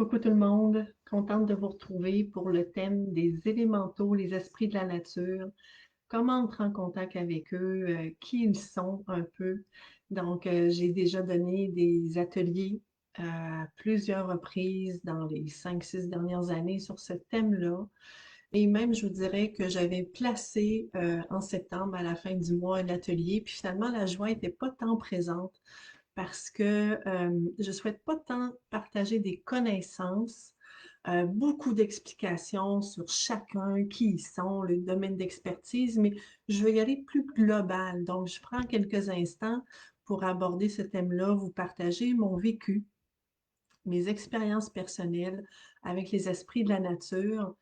Coucou tout le monde, contente de vous retrouver pour le thème des élémentaux, les esprits de la nature, comment entrer en contact avec eux, qui ils sont un peu. Donc, j'ai déjà donné des ateliers à plusieurs reprises dans les 5, 6 dernières années sur ce thème-là. Et même, je vous dirais que j'avais placé en septembre, à la fin du mois, un atelier, puis finalement, la joie n'était pas tant présente parce que je souhaite pas tant partager des connaissances, beaucoup d'explications sur chacun, qui ils sont, le domaine d'expertise, mais je veux y aller plus global. Donc, je prends quelques instants pour aborder ce thème-là, vous partager mon vécu, mes expériences personnelles avec les esprits de la nature.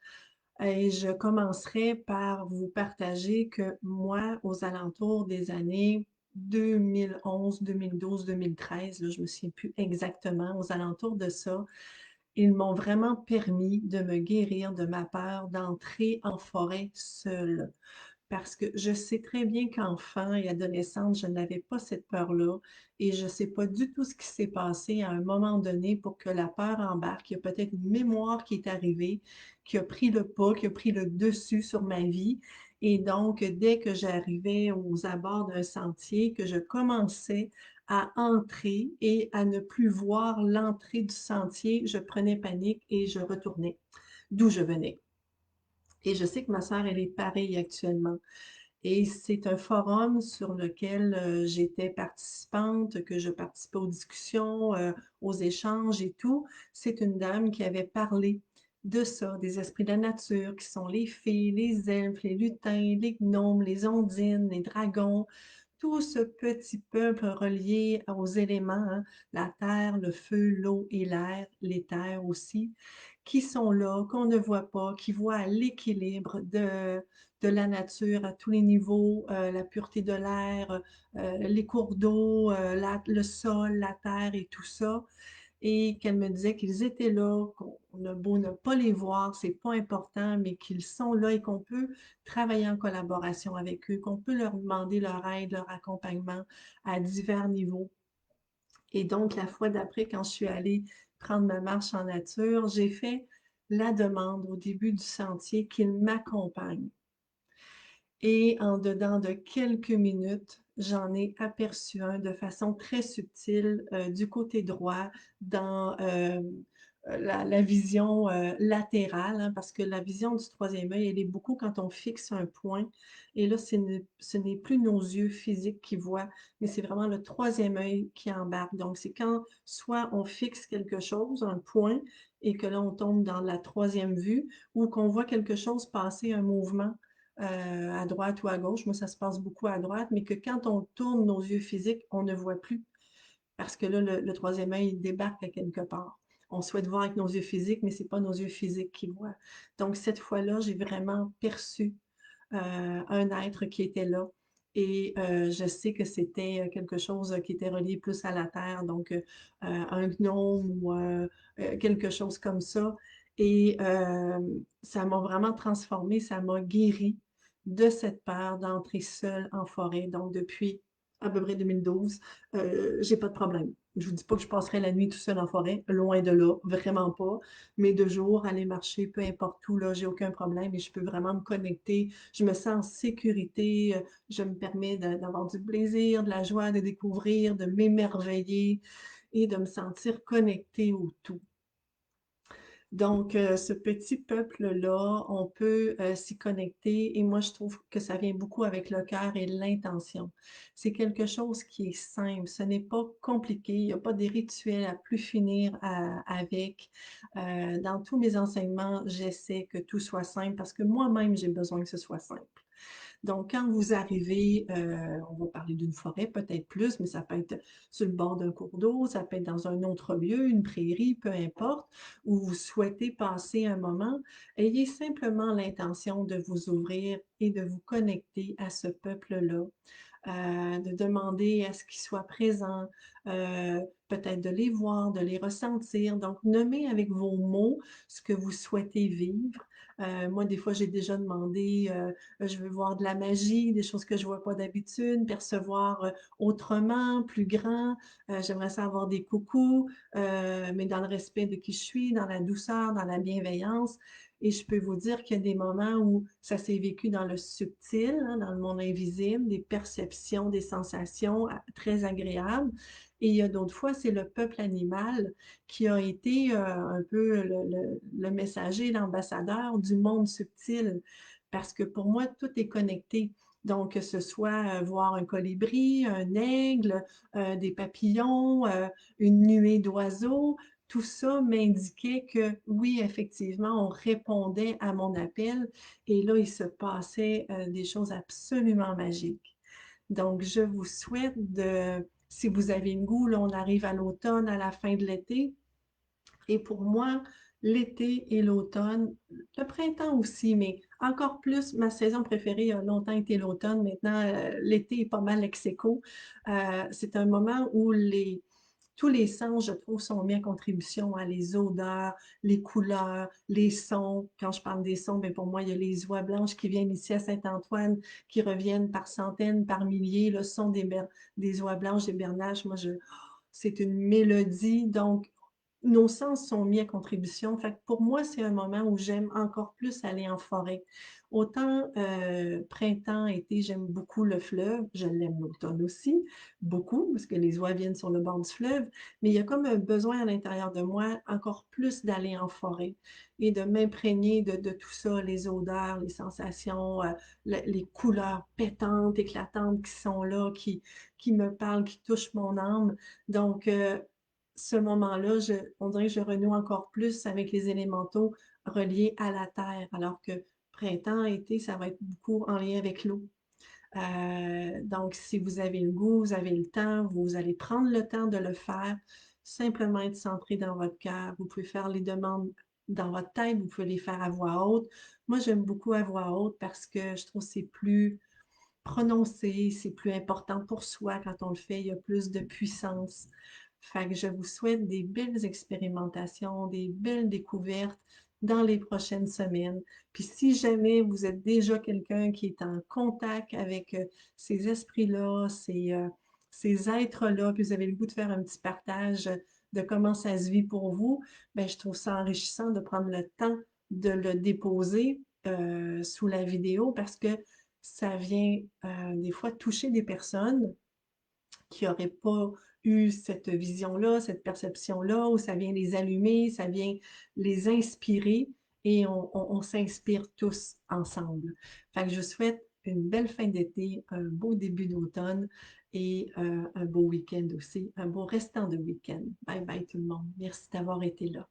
Et je commencerai par vous partager que moi, aux alentours des années 2011, 2012, 2013, là, je me souviens plus exactement, aux alentours de ça, ils m'ont vraiment permis de me guérir de ma peur d'entrer en forêt seule. Parce que je sais très bien qu'enfant et adolescente, je n'avais pas cette peur-là et je ne sais pas du tout ce qui s'est passé à un moment donné pour que la peur embarque. Il y a peut-être une mémoire qui est arrivée, qui a pris le pas, qui a pris le dessus sur ma vie. Et donc, dès que j'arrivais aux abords d'un sentier, que je commençais à entrer et à ne plus voir l'entrée du sentier, je prenais panique et je retournais d'où je venais. Et je sais que ma sœur, elle est pareille actuellement. Et c'est un forum sur lequel j'étais participante, que je participais aux discussions, aux échanges et tout. C'est une dame qui avait parlé de ça, des esprits de la nature, qui sont les fées, les elfes, les lutins, les gnomes, les ondines, les dragons, tout ce petit peuple relié aux éléments, hein, la terre, le feu, l'eau et l'air, l'éther aussi, qui sont là, qu'on ne voit pas, qui voient l'équilibre de la nature à tous les niveaux, la pureté de l'air, les cours d'eau, le sol, la terre et tout ça. Et qu'elle me disait qu'ils étaient là, qu'on a beau ne pas les voir, c'est pas important, mais qu'ils sont là et qu'on peut travailler en collaboration avec eux, qu'on peut leur demander leur aide, leur accompagnement à divers niveaux. Et donc, la fois d'après, quand je suis allée prendre ma marche en nature, j'ai fait la demande au début du sentier qu'ils m'accompagnent. Et en dedans de quelques minutes, j'en ai aperçu un de façon très subtile du côté droit dans la vision latérale, hein, parce que la vision du troisième œil, elle est beaucoup quand on fixe un point. Et là, ce n'est plus nos yeux physiques qui voient, mais c'est vraiment le troisième œil qui embarque. Donc, c'est quand soit on fixe quelque chose, un point, et que là, on tombe dans la troisième vue, ou qu'on voit quelque chose passer, un mouvement à droite ou à gauche. Moi, ça se passe beaucoup à droite, mais que quand on tourne nos yeux physiques, on ne voit plus parce que là, le troisième œil il débarque à quelque part. On souhaite voir avec nos yeux physiques, mais c'est pas nos yeux physiques qui voient. Donc, cette fois-là, j'ai vraiment perçu un être qui était là. Et je sais que c'était quelque chose qui était relié plus à la terre, donc un gnome ou quelque chose comme ça. Et ça m'a vraiment transformée, ça m'a guéri de cette peur d'entrer seule en forêt. Donc depuis à peu près 2012, j'ai pas de problème. Je vous dis pas que je passerai la nuit tout seul en forêt, loin de là, vraiment pas. Mais de jour, aller marcher, peu importe où, là, j'ai aucun problème et je peux vraiment me connecter. Je me sens en sécurité, je me permets d'avoir du plaisir, de la joie, de découvrir, de m'émerveiller et de me sentir connectée au tout. Donc, ce petit peuple-là, on peut s'y connecter et moi, je trouve que ça vient beaucoup avec le cœur et l'intention. C'est quelque chose qui est simple, ce n'est pas compliqué, il n'y a pas des rituels à plus finir avec. Dans tous mes enseignements, j'essaie que tout soit simple parce que moi-même, j'ai besoin que ce soit simple. Donc, quand vous arrivez, on va parler d'une forêt peut-être plus, mais ça peut être sur le bord d'un cours d'eau, ça peut être dans un autre lieu, une prairie, peu importe, où vous souhaitez passer un moment, ayez simplement l'intention de vous ouvrir et de vous connecter à ce peuple-là. de demander à ce qu'ils soient présents, peut-être de les voir, de les ressentir. Donc, nommez avec vos mots ce que vous souhaitez vivre. Moi, des fois, j'ai déjà demandé, je veux voir de la magie, des choses que je vois pas d'habitude, percevoir autrement, plus grand. J'aimerais ça avoir des coucous, mais dans le respect de qui je suis, dans la douceur, dans la bienveillance. Et je peux vous dire qu'il y a des moments où ça s'est vécu dans le subtil, hein, dans le monde invisible, des perceptions, des sensations très agréables. Et il y a d'autres fois, c'est le peuple animal qui a été un peu le messager, l'ambassadeur du monde subtil. Parce que pour moi, tout est connecté. Donc, que ce soit voir un colibri, un aigle, des papillons, une nuée d'oiseaux, tout ça m'indiquait que oui, effectivement, on répondait à mon appel et là, il se passait des choses absolument magiques. Donc, je vous souhaite de, si vous avez le goût, là, on arrive à l'automne, à la fin de l'été, et pour moi, l'été et l'automne, le printemps aussi, mais encore plus, ma saison préférée a longtemps été l'automne. Maintenant, l'été est pas mal ex aequo. C'est un moment où tous les sens, je trouve, sont mis en contribution, hein, les odeurs, les couleurs, les sons. Quand je parle des sons, bien, pour moi, il y a les oies blanches qui viennent ici à Saint-Antoine, qui reviennent par centaines, par milliers. Le son des oies blanches, des bernaches, c'est une mélodie. Donc, nos sens sont mis à contribution. Fait que pour moi, c'est un moment où j'aime encore plus aller en forêt. Autant printemps, été, j'aime beaucoup le fleuve. Je l'aime l'automne aussi, beaucoup, parce que les oies viennent sur le bord du fleuve. Mais il y a comme un besoin à l'intérieur de moi encore plus d'aller en forêt et de m'imprégner de tout ça, les odeurs, les sensations, les couleurs pétantes, éclatantes qui sont là, qui me parlent, qui touchent mon âme. Donc, ce moment-là, on dirait que je renoue encore plus avec les élémentaux reliés à la terre, alors que printemps, été, ça va être beaucoup en lien avec l'eau. Donc, si vous avez le goût, vous avez le temps, vous allez prendre le temps de le faire, simplement être centré dans votre cœur. Vous pouvez faire les demandes dans votre tête, vous pouvez les faire à voix haute. Moi, j'aime beaucoup à voix haute parce que je trouve que c'est plus prononcé, c'est plus important pour soi quand on le fait, il y a plus de puissance. Fait que je vous souhaite des belles expérimentations, des belles découvertes dans les prochaines semaines. Puis si jamais vous êtes déjà quelqu'un qui est en contact avec ces esprits-là, ces êtres-là, puis vous avez le goût de faire un petit partage de comment ça se vit pour vous, ben, je trouve ça enrichissant de prendre le temps de le déposer sous la vidéo parce que ça vient des fois toucher des personnes qui n'auraient pas eu cette vision-là, cette perception-là, où ça vient les allumer, ça vient les inspirer et on s'inspire tous ensemble. Fait que je vous souhaite une belle fin d'été, un beau début d'automne et un beau week-end aussi, un beau restant de week-end. Bye bye tout le monde. Merci d'avoir été là.